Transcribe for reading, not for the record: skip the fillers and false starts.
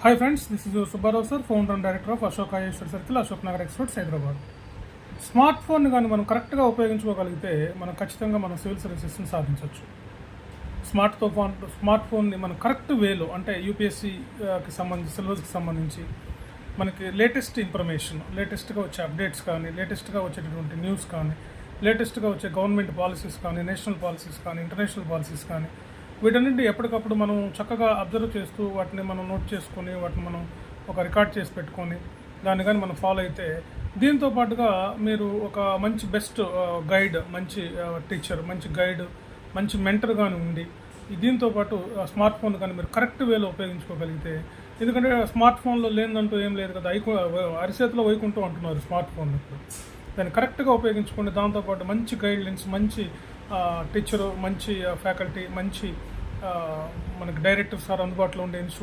Hi friends, this is Subbarao sir, founder and director of Ashok ఐఏశ్వర్ circle, Ashok Nagar experts, Hyderabad. Smart phone కానీ మనం కరెక్ట్గా ఉపయోగించుకోగలిగితే మనం ఖచ్చితంగా మనం సివిల్ సర్వీసెస్ని సాధించవచ్చు. స్మార్ట్ ఫోన్ని మనం కరెక్ట్ వేలో, అంటే యూపీఎస్సీకి సంబంధించి సిలబస్కి సంబంధించి మనకి లేటెస్ట్ ఇన్ఫర్మేషన్, లేటెస్ట్గా వచ్చే అప్డేట్స్ కానీ, లేటెస్ట్గా వచ్చేటటువంటి న్యూస్ కానీ, లేటెస్ట్గా వచ్చే గవర్నమెంట్ పాలసీస్ కానీ, నేషనల్ పాలసీస్ కానీ, ఇంటర్నేషనల్ పాలసీస్ కానీ, వీటన్నింటి ఎప్పటికప్పుడు మనం చక్కగా అబ్జర్వ్ చేస్తూ వాటిని మనం నోట్ చేసుకొని వాటిని మనం ఒక రికార్డ్ చేసి పెట్టుకొని దాన్ని కానీ మనం ఫాలో అయితే, దీంతో పాటుగా మీరు ఒక మంచి బెస్ట్ గైడ్, మంచి టీచర్, మంచి గైడ్, మంచి మెంటర్ కానీ ఉండి, దీంతో పాటు స్మార్ట్ ఫోన్ కానీ మీరు కరెక్ట్ వేలో ఉపయోగించుకోగలిగితే, ఎందుకంటే స్మార్ట్ ఫోన్లో లేదంటూ ఏం లేదు కదా, అరిచేతిలో వైకుంటూ అంటున్నారు స్మార్ట్ ఫోన్. ఇప్పుడు దాన్ని కరెక్ట్గా ఉపయోగించుకోండి. దాంతోపాటు మంచి గైడ్లైన్స్, మంచి టీచరు, మంచి ఫ్యాకల్టీ, మంచి మనకి డైరెక్టర్ సార్ అందుబాటులో ఉండే ఇన్స్టిట్యూట్